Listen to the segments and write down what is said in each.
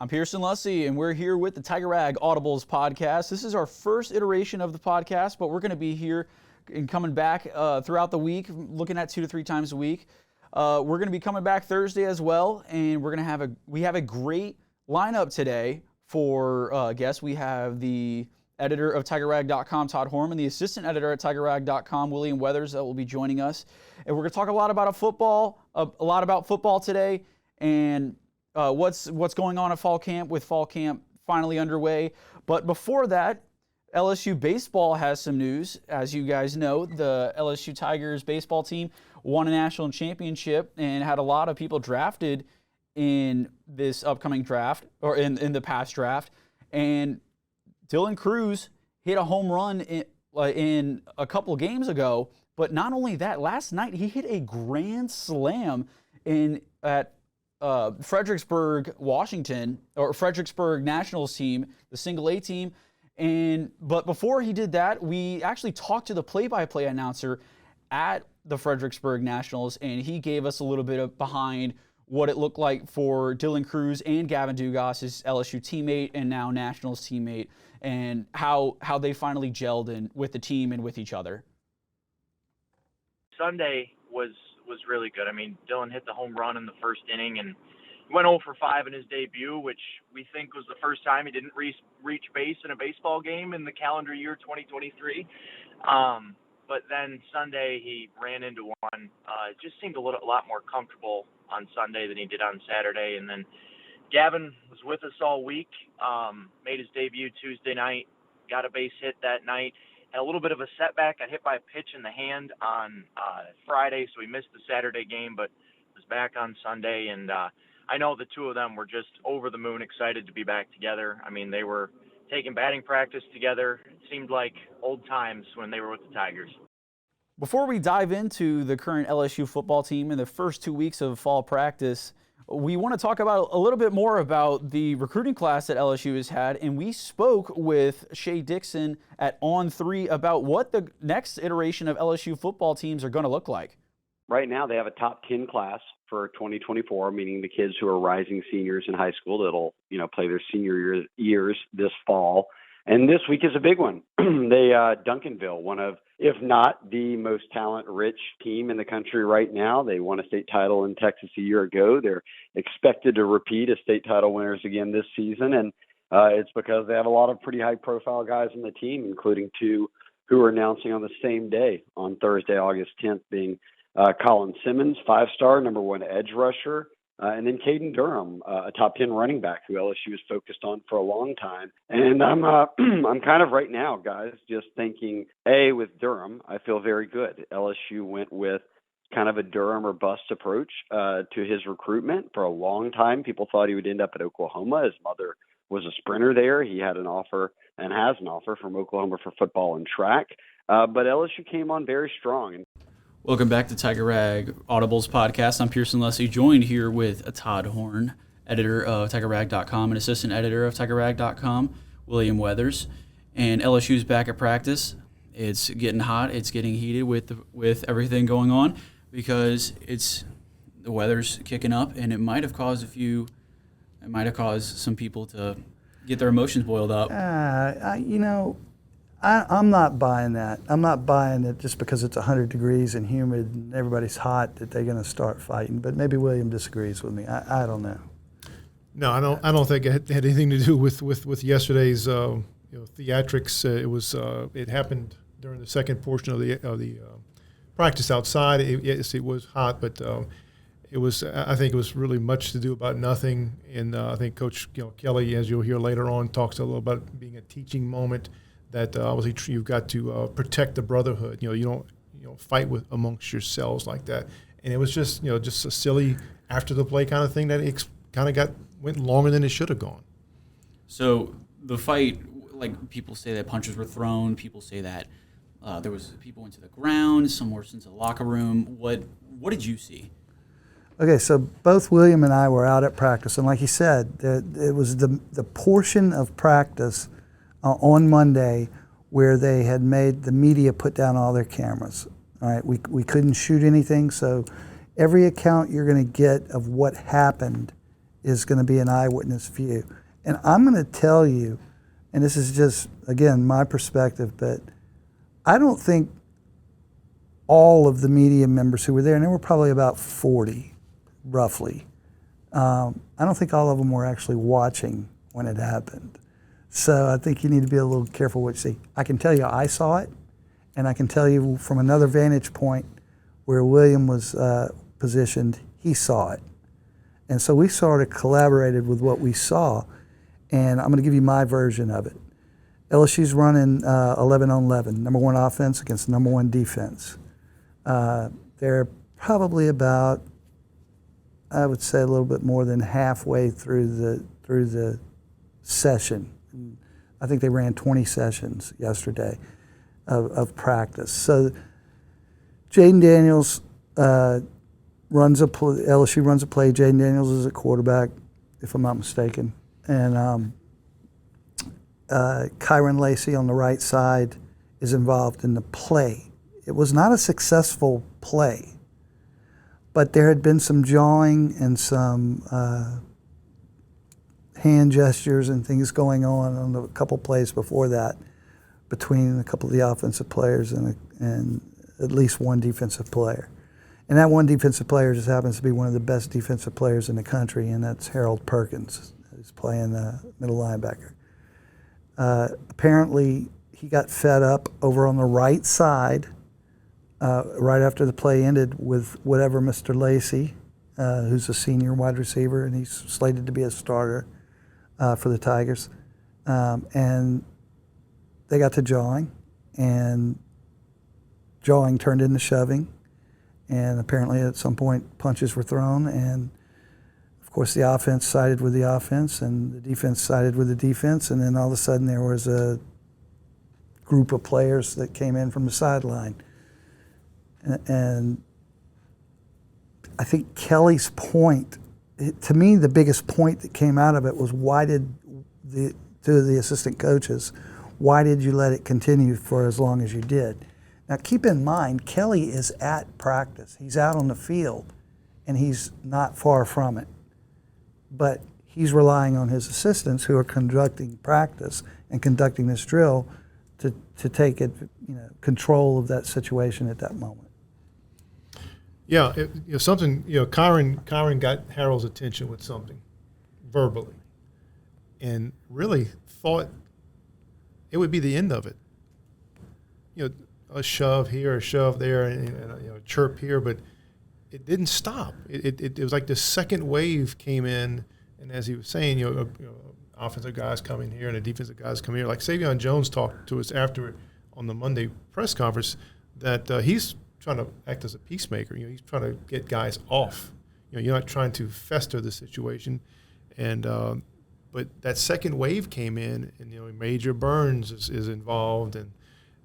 I'm Pierson Luscy, and we're here with the Tiger Rag Audibles Podcast. This is our first iteration of the podcast, but we're going to be here and coming back throughout the week, looking at 2 to 3 times a week. We're going to be coming back Thursday as well, and we have a great lineup today for guests. We have the editor of TigerRag.com, Todd Horne, and the assistant editor at TigerRag.com, William Weathers, that will be joining us. And we're going to talk a lot about football today, and what's going on at fall camp, with fall camp finally underway. But before that, LSU baseball has some news. As you guys know, the LSU Tigers baseball team won a national championship and had a lot of people drafted in this upcoming draft, or in the past draft. And Dylan Crews hit a home run in a couple games ago. But not only that, last night he hit a grand slam at Fredericksburg, Washington, or Fredericksburg Nationals team, the single A team. But before he did that, we actually talked to the play-by-play announcer at the Fredericksburg Nationals, and he gave us a little bit of behind what it looked like for Dylan Crews and Gavin Dugas, his LSU teammate and now Nationals teammate, and how they finally gelled with the team and with each other. Sunday was really good. I mean, Dylan hit the home run in the first inning and went 0 for 5 in his debut, which we think was the first time he didn't reach base in a baseball game in the calendar year 2023. But then Sunday he ran into one. It just seemed a lot more comfortable on Sunday than he did on Saturday. And then Gavin was with us all week, made his debut Tuesday night, got a base hit that night. Had a little bit of a setback. Got hit by a pitch in the hand on Friday, so he missed the Saturday game, but was back on Sunday. And I know the two of them were just over the moon excited to be back together. I mean, they were taking batting practice together. It seemed like old times when they were with the Tigers. Before we dive into the current LSU football team in the first 2 weeks of fall practice, we want to talk about a little bit more about the recruiting class that LSU has had, and we spoke with Shea Dixon at On3 about what the next iteration of LSU football teams are going to look like. Right now, they have a top 10 class for 2024, meaning the kids who are rising seniors in high school that'll, play their senior years this fall. And this week is a big one. Duncanville, one of, if not the most talent-rich team in the country right now. They won a state title in Texas a year ago. They're expected to repeat as state title winners again this season. And it's because they have a lot of pretty high-profile guys on the team, including 2 who are announcing on the same day on Thursday, August 10th, being Colin Simmons, 5-star, number 1 edge rusher, and then Caden Durham, a top 10 running back who LSU has focused on for a long time. And I'm kind of right now, guys, just thinking, with Durham, I feel very good. LSU went with kind of a Durham or bust approach to his recruitment. For a long time, people thought he would end up at Oklahoma. His mother was a sprinter there. He had an offer and has an offer from Oklahoma for football and track. But LSU came on very strong. Welcome back to Tiger Rag Audibles Podcast. I'm Pierson Luscy, joined here with Todd Horne, editor of TigerRag.com and assistant editor of TigerRag.com, William Weathers. And LSU's back at practice. It's getting hot. It's getting heated with everything going on because the weather's kicking up, and it might have caused some people to get their emotions boiled up. I'm not buying that. I'm not buying it just because it's 100 degrees and humid and everybody's hot that they're going to start fighting. But maybe William disagrees with me. I don't know. No, I don't think it had anything to do with yesterday's theatrics. It happened during the second portion of the practice outside. Yes, it was hot, but I think it was really much to do about nothing. And I think Coach Kelly, as you'll hear later on, talks a little about being a teaching moment. That obviously you've got to protect the brotherhood. You don't fight amongst yourselves like that. And it was just a silly after the play kind of thing that it kind of went longer than it should have gone. So the fight, like people say that punches were thrown. People say that there was people into the ground. Some were into the locker room. What did you see? Okay, so both William and I were out at practice, and like he said, it was the portion of practice on Monday where they had made the media put down all their cameras. All right, we couldn't shoot anything, so every account you're going to get of what happened is going to be an eyewitness view. And I'm going to tell you, and this is just, again, my perspective, but I don't think all of the media members who were there, and there were probably about 40, roughly, I don't think all of them were actually watching when it happened. So I think you need to be a little careful what you see. I can tell you I saw it, and I can tell you from another vantage point where William was positioned, he saw it. And so we sort of collaborated with what we saw, and I'm going to give you my version of it. LSU's running 11 on 11, number one offense against number one defense. They're probably about, I would say, a little bit more than halfway through the session. I think they ran 20 sessions yesterday of practice. So Jaden Daniels runs a play, LSU runs a play. Jaden Daniels is a quarterback, if I'm not mistaken. And Kyron Luscy on the right side is involved in the play. It was not a successful play, but there had been some jawing and some hand gestures and things going on a couple plays before that between a couple of the offensive players and at least one defensive player. And that one defensive player just happens to be one of the best defensive players in the country, and that's Harold Perkins, who's playing middle linebacker. Apparently, he got fed up over on the right side right after the play ended with whatever Mr. Luscy, who's a senior wide receiver, and he's slated to be a starter for the Tigers. And they got to jawing, and jawing turned into shoving. And apparently at some point punches were thrown, and of course the offense sided with the offense and the defense sided with the defense, and then all of a sudden there was a group of players that came in from the sideline. And I think Kelly's point, to me the biggest point that came out of it was to the assistant coaches, why did you let it continue for as long as you did? Now, keep in mind, Kelly is at practice. He's out on the field, and he's not far from it. But he's relying on his assistants who are conducting practice and conducting this drill to take control of that situation at that moment. Yeah, something. Kyron got Harold's attention with something verbally, and really thought it would be the end of it. A shove here, a shove there, and a chirp here, but it didn't stop. It was like the second wave came in, and as he was saying, offensive guys coming here and the defensive guys come here. Like Savion Jones talked to us after on the Monday press conference that he's trying to act as a peacemaker. He's trying to get guys off. You're not trying to fester the situation, and but that second wave came in, and Major Burns is involved, and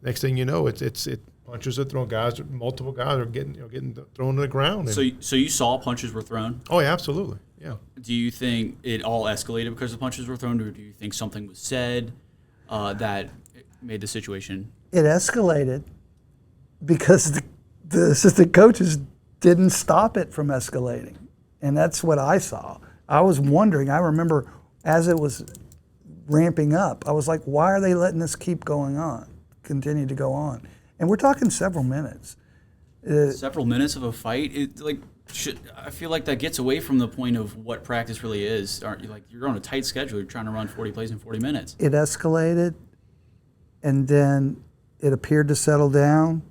next thing you know, it's punches are thrown. Multiple guys are getting thrown to the ground. So you saw punches were thrown? Oh, yeah, absolutely. Yeah. Do you think it all escalated because the punches were thrown, or do you think something was said that made the situation? It escalated because the assistant coaches didn't stop it from escalating, and that's what I saw. I was wondering. I remember as it was ramping up, I was like, "Why are they letting this continue to go on?" And we're talking several minutes. Several minutes of a fight? I feel like that gets away from the point of what practice really is. Aren't you? Like, you're on a tight schedule. You're trying to run 40 plays in 40 minutes. It escalated, and then it appeared to settle down,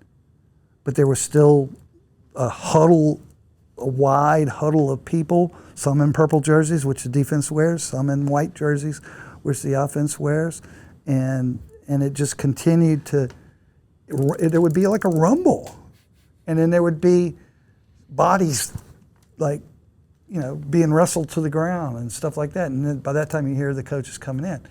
but there was still a wide huddle of people, some in purple jerseys, which the defense wears, some in white jerseys, which the offense wears, and it just continued to, there would be like a rumble. And then there would be bodies being wrestled to the ground and stuff like that. And then by that time you hear the coaches coming in.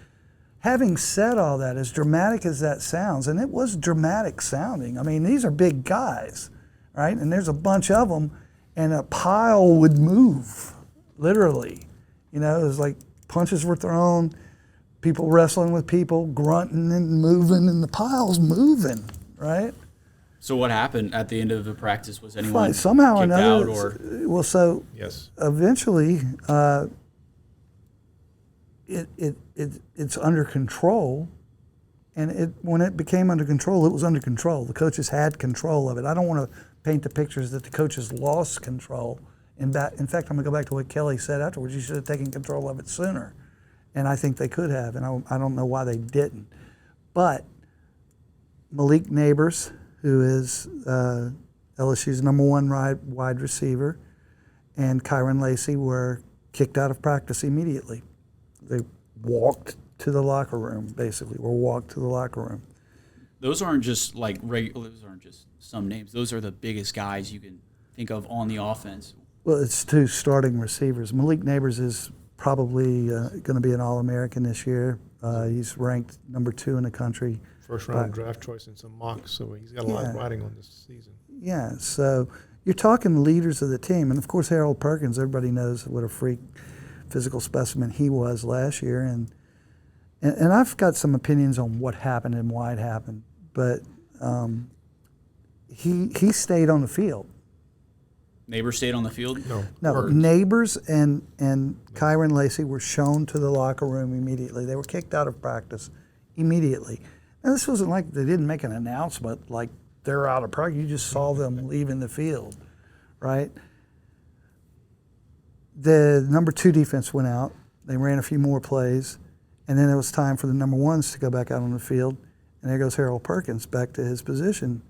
Having said all that, as dramatic as that sounds, and it was dramatic sounding, I mean, these are big guys, right? And there's a bunch of them, and a pile would move, literally. It was like punches were thrown, people wrestling with people, grunting and moving, and the pile's moving, right? So what happened at the end of the practice? Was anyone somehow or kicked another? Out, or? Well, so yes. Eventually, it's under control. And when it became under control, it was under control. The coaches had control of it. I don't want to paint the pictures that the coaches lost control. In fact, I'm going to go back to what Kelly said afterwards. You should have taken control of it sooner. And I think they could have, and I don't know why they didn't. But Malik Neighbors, who is LSU's #1 wide receiver, and Kyron Lacy were kicked out of practice immediately. They walked to the locker room, basically, or walked to the locker room. Those aren't just like those aren't just some names. Those are the biggest guys you can think of on the offense. Well, it's 2 starting receivers. Malik Neighbors is probably going to be an All-American this year. He's ranked #2 in the country. First round draft choice in some mocks, so he's got a lot of riding on this season. Yeah, so you're talking leaders of the team. And, of course, Harold Perkins, everybody knows what a freak physical specimen he was last year. And I've got some opinions on what happened and why it happened. But he stayed on the field. Neighbors stayed on the field? No, Neighbors and Kyron Lacy were shown to the locker room immediately. They were kicked out of practice immediately. And this wasn't like they didn't make an announcement like they're out of practice. You just saw them leaving the field, right? The #2 defense went out. They ran a few more plays. And then it was time for the #1s to go back out on the field. And there goes Harold Perkins back to his position.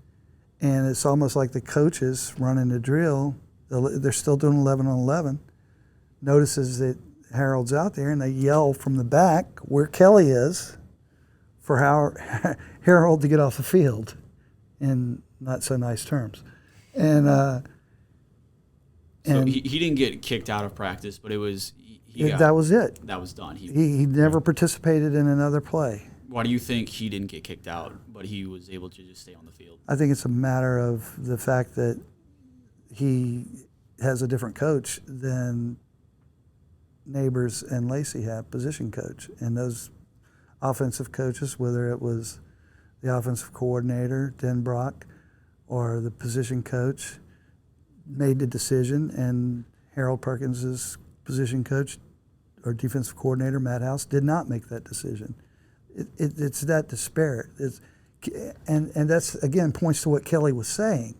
And it's almost like the coaches running the drill. They're still doing 11 on 11. Notices that Harold's out there, and they yell from the back where Kelly is for Harold to get off the field in not so nice terms. And so he didn't get kicked out of practice, but it was that was it. That was done. He never participated in another play. Why do you think he didn't get kicked out, but he was able to just stay on the field? I think it's a matter of the fact that he has a different coach than Neighbors and Lacy have, position coach. And those offensive coaches, whether it was the offensive coordinator, Denbrock, or the position coach, made the decision, and Harold Perkins' position coach or defensive coordinator, Matt House, did not make that decision. It's that disparate. And that's, again, points to what Kelly was saying.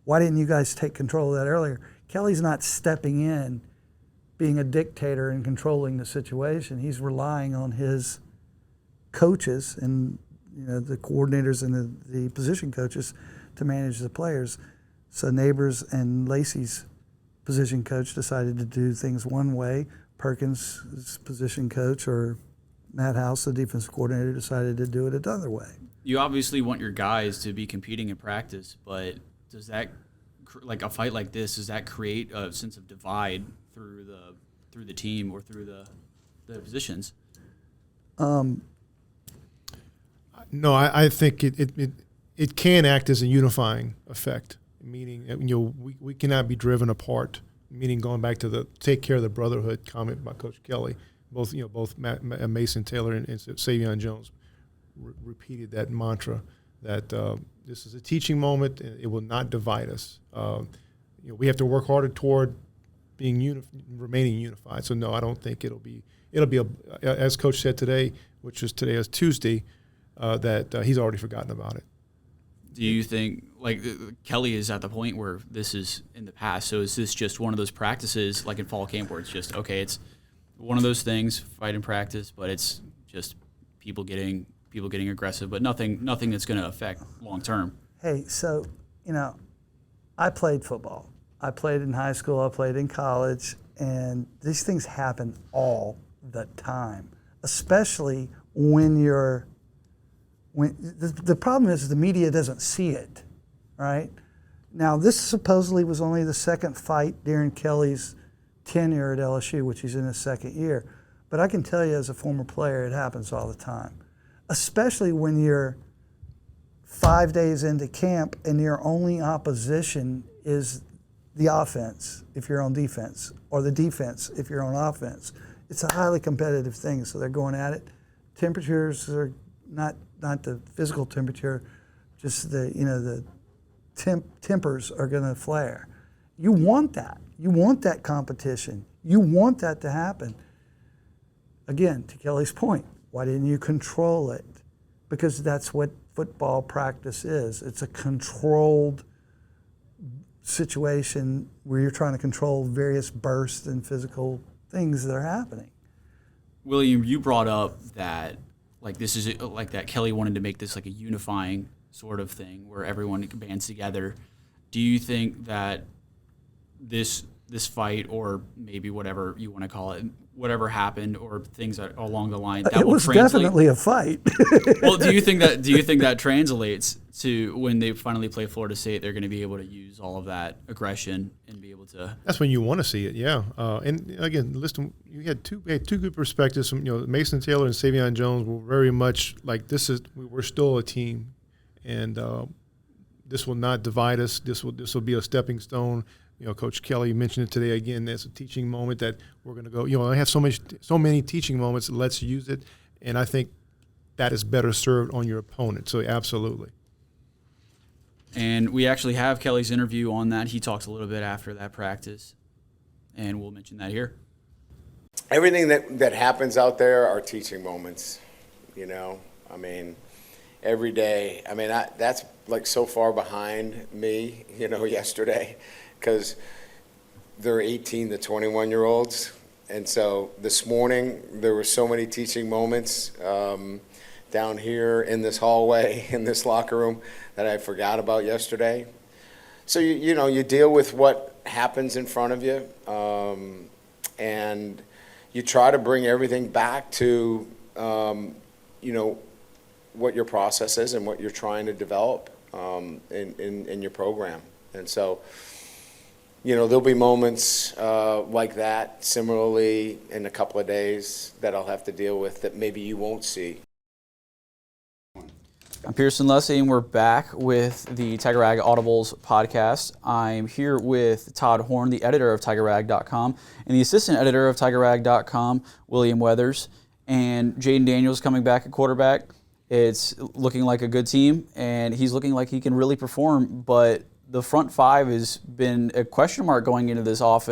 Why didn't you guys take control of that earlier? Kelly's not stepping in, being a dictator and controlling the situation. He's relying on his coaches and the coordinators and the position coaches to manage the players. So Neighbors and Lacy's position coach decided to do things one way. Perkins' position coach, or Matt House, the defensive coordinator, decided to do it another way. You obviously want your guys to be competing in practice, but does that, like a fight like this, does that create a sense of divide through the team or through the positions? No, I think it can act as a unifying effect, meaning we cannot be driven apart. Meaning going back to the take care of the brotherhood comment by Coach Kelly, both Mason Taylor and Savion Jones repeated that mantra that this is a teaching moment and it will not divide us. We have to work harder toward being remaining unified. So no, I don't think it'll be as Coach said today, which is today is Tuesday, that he's already forgotten about it. Do you think, like, Kelly is at the point where this is in the past, so is this just one of those practices, like in fall camp, where it's just, okay, it's one of those things, fight in practice, but it's just people getting aggressive, but nothing that's going to affect long term? Hey, so, I played football. I played in high school, I played in college, and these things happen all the time, especially when the problem is the media doesn't see it, right? Now, this supposedly was only the second fight during Kelly's tenure at LSU, which he's in his second year. But I can tell you as a former player, it happens all the time, especially when you're 5 days into camp and your only opposition is the offense if you're on defense, or the defense if you're on offense. It's a highly competitive thing, so they're going at it. Temperatures are not the physical temperature, just the tempers are going to flare. You want that. You want that competition. You want that to happen. again, to Kelly's point, why didn't you control it? Because that's what football practice is. It's a controlled situation where you're trying to control various bursts and physical things that are happening. William, you brought up that this is like that Kelly wanted to make this like a unifying sort of thing where everyone bands together. Do you think that this fight, or maybe whatever you want to call it, whatever happened, or things that along the line, that it will was translate? Definitely a fight. Well, do you think that translates to when they finally play Florida State? They're going to be able to use all of that aggression and be able to. That's when you want to see it, yeah. And again, listen, you had two good perspectives from Mason Taylor and Savion Jones were very much like we're still a team, and this will not divide us. This will be a stepping stone. Coach Kelly mentioned it today again. It's a teaching moment that we're going to go. I have so many teaching moments. Let's use it, and I think that is better served on your opponent. So absolutely. And we actually have Kelly's interview on that. He talks a little bit after that practice, and we'll mention that here. Everything that happens out there are teaching moments. I mean, every day. I mean, that's like so far behind me. Yesterday. Because they're 18 to 21-year-olds. And so this morning, there were so many teaching moments down here in this hallway, in this locker room, that I forgot about yesterday. So, you deal with what happens in front of you, and you try to bring everything back to, what your process is and what you're trying to develop in your program. And so, there'll be moments like that similarly in a couple of days that I'll have to deal with that maybe you won't see. I'm Pierson Luscy, and we're back with the Tiger Rag Audibles Podcast. I'm here with Todd Horne, the editor of TigerRag.com, and the assistant editor of TigerRag.com, William Weathers, and Jaden Daniels coming back at quarterback. It's looking like a good team, and he's looking like he can really perform, but the front five has been a question mark going into this off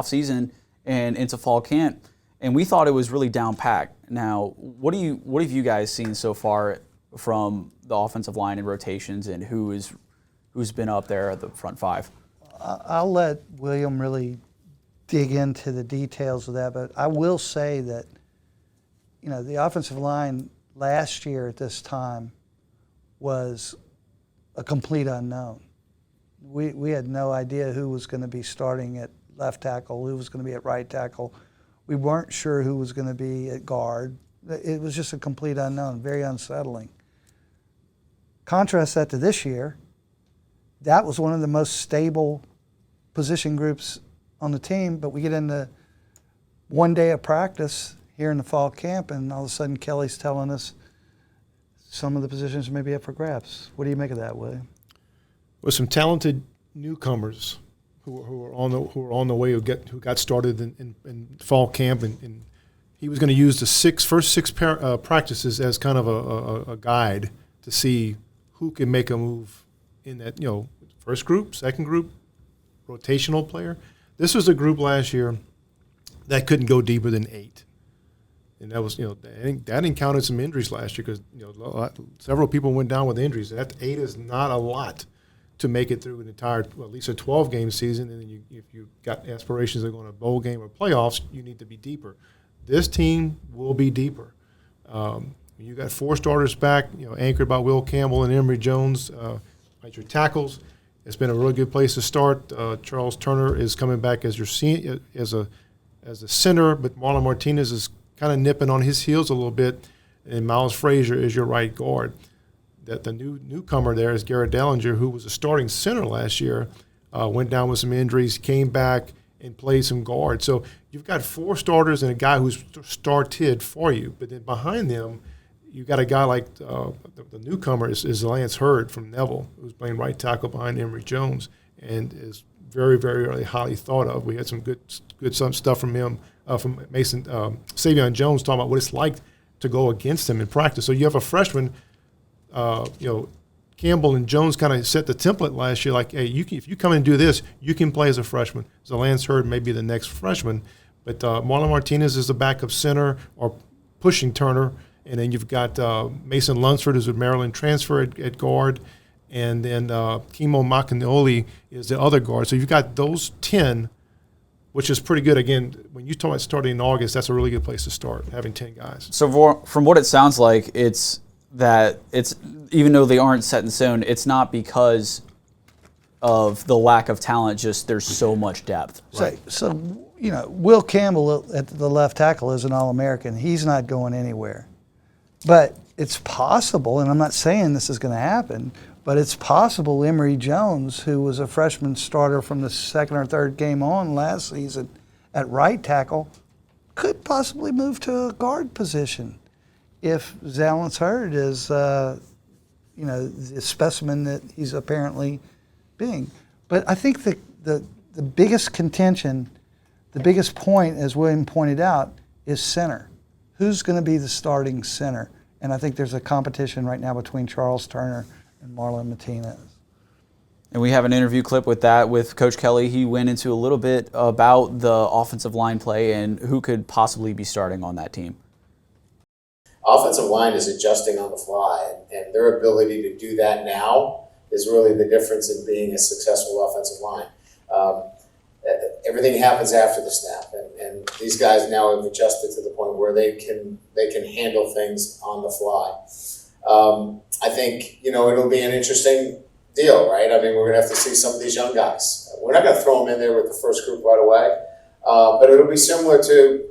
season and into fall camp, and we thought it was really down packed. Now, what have you guys seen so far from the offensive line and rotations, and who's been up there at the front five? I'll let William really dig into the details of that, but I will say that the offensive line last year at this time was a complete unknown. We had no idea who was going to be starting at left tackle, who was going to be at right tackle. We weren't sure who was going to be at guard. It was just a complete unknown, very unsettling. Contrast that to this year, that was one of the most stable position groups on the team, but we get into one day of practice here in the fall camp, and all of a sudden Kelly's telling us some of the positions may be up for grabs. What do you make of that, William? With some talented newcomers who are on the way who got started in fall camp, and he was going to use the first six practices as kind of a guide to see who can make a move in that first group, second group, rotational player. This was a group last year that couldn't go deeper than 8. And that was, that encountered some injuries last year because, several people went down with injuries. That 8 is not a lot to make it through an entire, at least a 12-game season. And then if you've got aspirations of going to a bowl game or playoffs, you need to be deeper. This team will be deeper. You got 4 starters back, anchored by Will Campbell and Emory Jones at your tackles. It's been a really good place to start. Charles Turner is coming back as your as a center, but Marlon Martinez is kind of nipping on his heels a little bit, and Miles Frazier is your right guard. That the newcomer there is Garrett Dellinger, who was a starting center last year, went down with some injuries, came back and played some guard. So you've got 4 starters and a guy who's started for you. But then behind them, you got a guy like the newcomer is Lance Hurd from Neville, who's playing right tackle behind Emory Jones, and is very, very, very highly thought of. We had some good stuff from him, from Mason Savion Jones, talking about what it's like to go against him in practice. So you have a freshman, Campbell and Jones kind of set the template last year. Like, hey, if you come in and do this, you can play as a freshman. So Lance Hurd may be the next freshman, But Marlon Martinez is the backup center or pushing Turner. And then you've got Mason Lunsford, who's a Maryland transfer at guard. And then Kimo Macanoli is the other guard. So you've got those 10, which is pretty good. Again, when you talk about starting in August, that's a really good place to start, having 10 guys. So from what it sounds like, it's even though they aren't set in stone, it's not because of the lack of talent, just there's so much depth. Right. So, Will Campbell at the left tackle is an All-American. He's not going anywhere. But it's possible, and I'm not saying this is going to happen, but it's possible Emory Jones, who was a freshman starter from the second or third game on last season at right tackle, could possibly move to a guard position if Zalance Hurd is, the specimen that he's apparently being. But I think the biggest contention, the biggest point, as William pointed out, is center. Who's going to be the starting center? And I think there's a competition right now between Charles Turner and Marlon Martinez. And we have an interview clip with Coach Kelly. He went into a little bit about the offensive line play and who could possibly be starting on that team. Offensive line is adjusting on the fly, and their ability to do that now is really the difference in being a successful offensive line. Everything happens after the snap, and these guys now have adjusted to the point where they can handle things on the fly. I think it'll be an interesting deal, right? I mean, we're going to have to see some of these young guys. We're not going to throw them in there with the first group right away, but it'll be similar to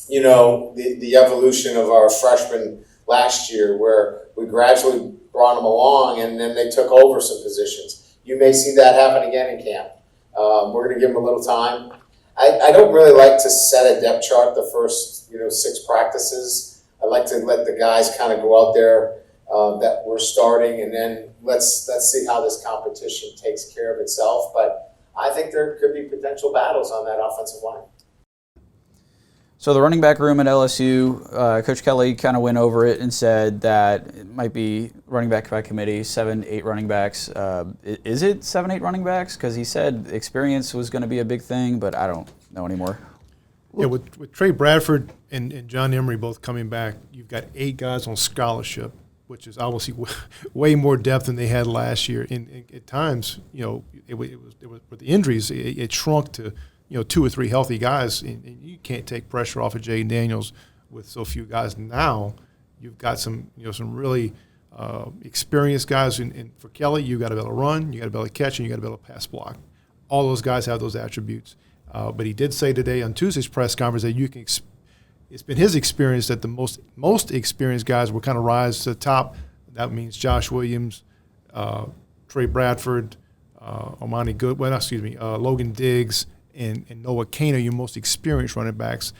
the evolution of our freshmen last year, where we gradually brought them along, and then they took over some positions. You may see that happen again in camp. We're going to give them a little time. I don't really like to set a depth chart the first 6 practices. I like to let the guys kind of go out there that we're starting, and then let's see how this competition takes care of itself. But I think there could be potential battles on that offensive line. So the running back room at LSU, Coach Kelly kind of went over it and said that it might be running back by committee, 7-8 running backs. Is it 7-8 running backs? Because he said experience was going to be a big thing, but I don't know anymore. Yeah, with Trey Bradford and John Emery both coming back, you've got 8 guys on scholarship, which is obviously way more depth than they had last year. And at times, it was with the injuries, it shrunk to 2 or 3 healthy guys, and you can't take pressure off of Jaden Daniels with so few guys. Now you've got some really experienced guys. And for Kelly, you got to be able to run, you got to be able to catch, and you got to be able to pass block. All those guys have those attributes. But he did say today on Tuesday's press conference that you can. It's been his experience that the most experienced guys will kind of rise to the top. That means Josh Williams, Trey Bradford, Logan Diggs, and Noah Kane are your most experienced running backs.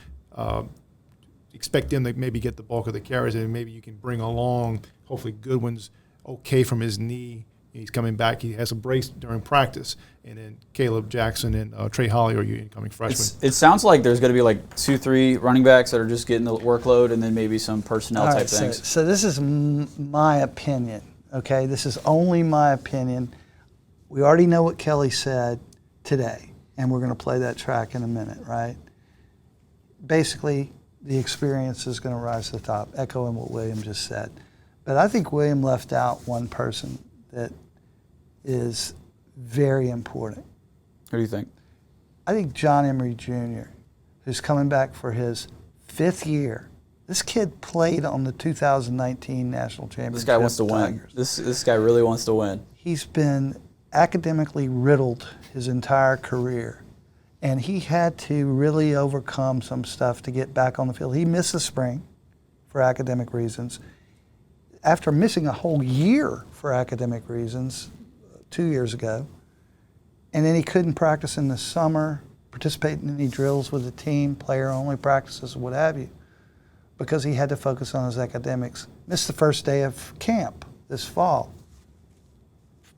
Expect them to maybe get the bulk of the carries, and maybe you can bring along, hopefully Goodwin's okay from his knee. He's coming back. He has a brace during practice. And then Caleb Jackson and Trey Holly are your incoming freshmen. It sounds like there's going to be like 2-3 running backs that are just getting the workload, and then maybe some personnel type things. So this is my opinion, okay? This is only my opinion. We already know what Kelly said today, and we're going to play that track in a minute, right? Basically, the experience is going to rise to the top, echoing what William just said. But I think William left out one person that is very important. Who do you think? I think John Emery Jr., who's coming back for his 5th year. This kid played on the 2019 National Championship. This guy wants to win. This guy really wants to win. He's been academically riddled his entire career, and he had to really overcome some stuff to get back on the field. He missed the spring for academic reasons. After missing a whole year for academic reasons 2 years ago, and then he couldn't practice in the summer, participate in any drills with the team, player-only practices, what have you, because he had to focus on his academics. Missed the first day of camp this fall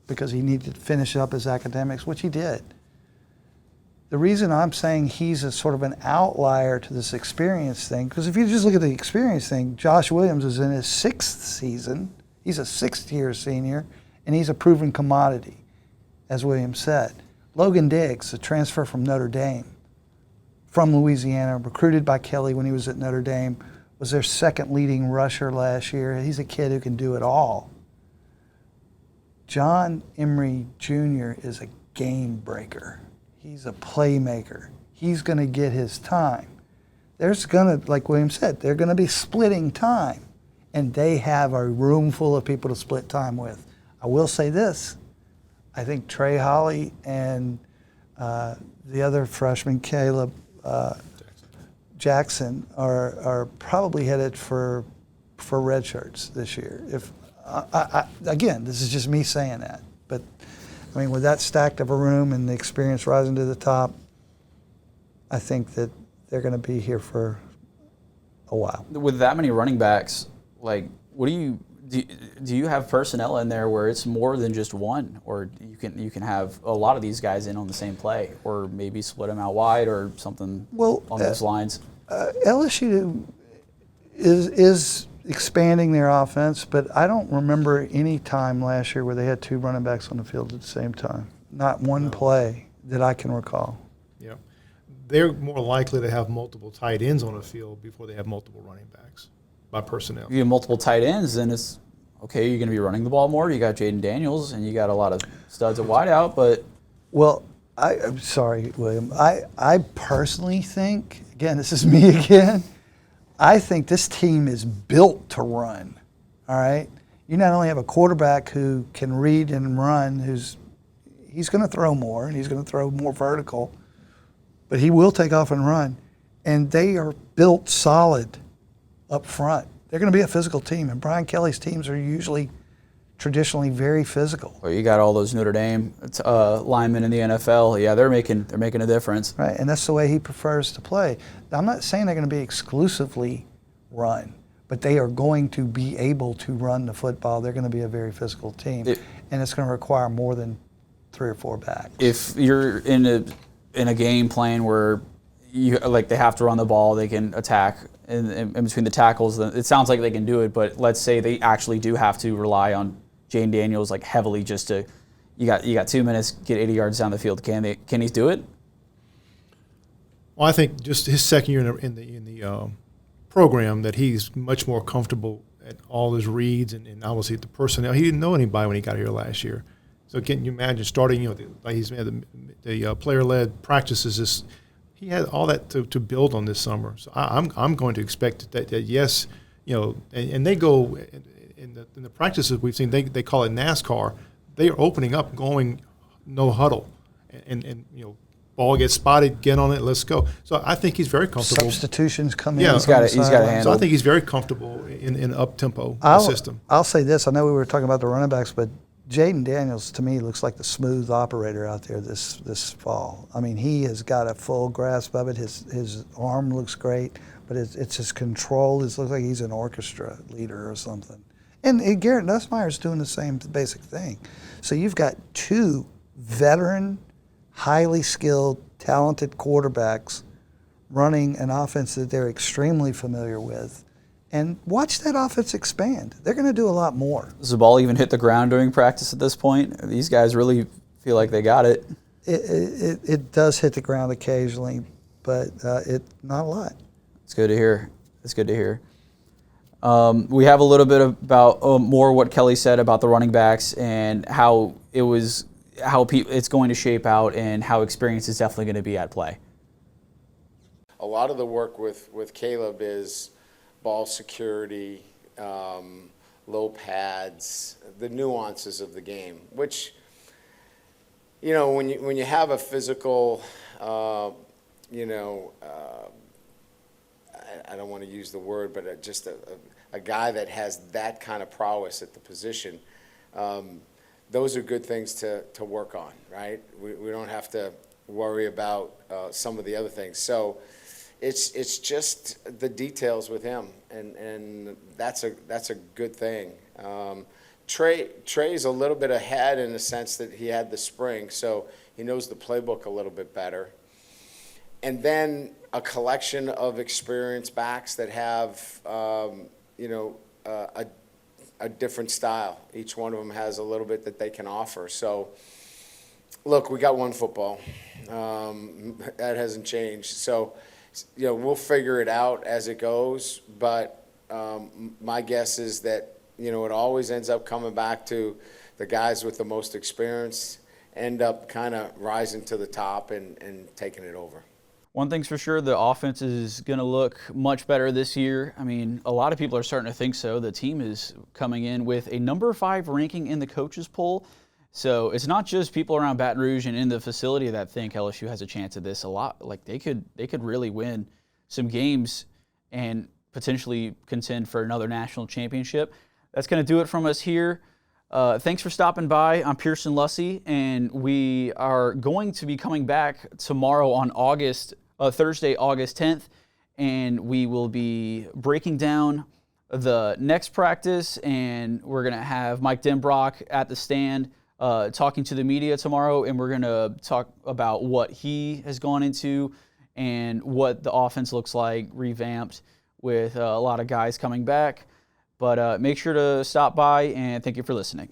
because he needed to finish up his academics, which he did. The reason I'm saying he's a sort of an outlier to this experience thing, because if you just look at the experience thing, Josh Williams is in his 6th season. He's a 6th-year senior, and he's a proven commodity, as Williams said. Logan Diggs, a transfer from Notre Dame, from Louisiana, recruited by Kelly when he was at Notre Dame, was their second leading rusher last year. He's a kid who can do it all. John Emery Jr. is a game breaker. He's a playmaker. He's going to get his time. There's going to, like William said, they're going to be splitting time. And they have a room full of people to split time with. I will say this. I think Trey Holly and the other freshman, Caleb Jackson, are probably headed for red shirts this year. If again, this is just me saying that. But, I mean, with that stacked of a room and the experience rising to the top, I think that they're going to be here for a while. With that many running backs, like, what do you have personnel in there where it's more than just one, or you can have a lot of these guys in on the same play, or maybe split them out wide or something along those lines? LSU is expanding their offense, but I don't remember any time last year where they had two running backs on the field at the same time. Not one play that I can recall. Yeah. They're more likely to have multiple tight ends on the field before they have multiple running backs by personnel. If you have multiple tight ends, then it's okay, you're going to be running the ball more. You got Jaden Daniels, and you got a lot of studs at wideout, but... Well, I'm sorry, William. I personally think, again, this is me again, I think this team is built to run, all right? You not only have a quarterback who can read and run, he's going to throw more, and he's going to throw more vertical, but he will take off and run. And they are built solid up front. They're going to be a physical team, and Brian Kelly's teams are usually traditionally very physical. Well, you got all those Notre Dame linemen in the NFL. Yeah, they're making a difference. Right, and that's the way he prefers to play. I'm not saying they're going to be exclusively run, but they are going to be able to run the football. They're going to be a very physical team, and it's going to require more than 3 or 4 backs. If you're in a game playing where they have to run the ball, they can attack in between the tackles. It sounds like they can do it, but let's say they actually do have to rely on Jaden Daniels heavily just to. You got 2 minutes, get 80 yards down the field. Can he do it? Well, I think just his second year in the program that he's much more comfortable at all his reads and obviously the personnel. He didn't know anybody when he got here last year. So can you imagine starting? He's had the player-led practices. He had all that to build on this summer. So I'm going to expect that yes, and they go in the practices we've seen. They call it NASCAR. They are opening up, going no huddle, and ball gets spotted, get on it, let's go. So I think he's very comfortable. Substitutions come in. Yeah, he's got to handle. So I think he's very comfortable in up-tempo system. I'll say this. I know we were talking about the running backs, but Jaden Daniels, to me, looks like the smooth operator out there this fall. I mean, he has got a full grasp of it. His arm looks great, but it's his control. It looks like he's an orchestra leader or something. And Garrett Nussmeier's doing the same basic thing. So you've got 2 veteran, highly skilled, talented quarterbacks running an offense that they're extremely familiar with. And watch that offense expand. They're going to do a lot more. Does the ball even hit the ground during practice at this point? These guys really feel like they got it. It does hit the ground occasionally, but not a lot. It's good to hear. It's good to hear. We have a little bit about more what Kelly said about the running backs and how it's going to shape out and how experience is definitely going to be at play. A lot of the work with Caleb is ball security, low pads, the nuances of the game, which, when you have a physical, I don't want to use the word, but just a guy that has that kind of prowess at the position, those are good things to work on, right? We don't have to worry about some of the other things. So it's just the details with him, and that's a good thing. Trey's a little bit ahead in the sense that he had the spring, so he knows the playbook a little bit better. And then a collection of experienced backs that have, a different style. Each one of them has a little bit that they can offer. So Look, we got one football. That hasn't changed. So, we'll figure it out as it goes. But my guess is that, it always ends up coming back to the guys with the most experience end up kind of rising to the top and taking it over. One thing's for sure, the offense is going to look much better this year. I mean, a lot of people are starting to think so. The team is coming in with a number 5 ranking in the coaches poll. So it's not just people around Baton Rouge and in the facility that think LSU has a chance at this. A lot, like they could really win some games and potentially contend for another national championship. That's going to do it from us here. Thanks for stopping by. I'm Pierson Luscy, and we are going to be coming back tomorrow on Thursday, August 10th, and we will be breaking down the next practice, and we're going to have Mike Denbrock at the stand talking to the media tomorrow, and we're going to talk about what he has gone into and what the offense looks like, revamped with a lot of guys coming back. But make sure to stop by, and thank you for listening.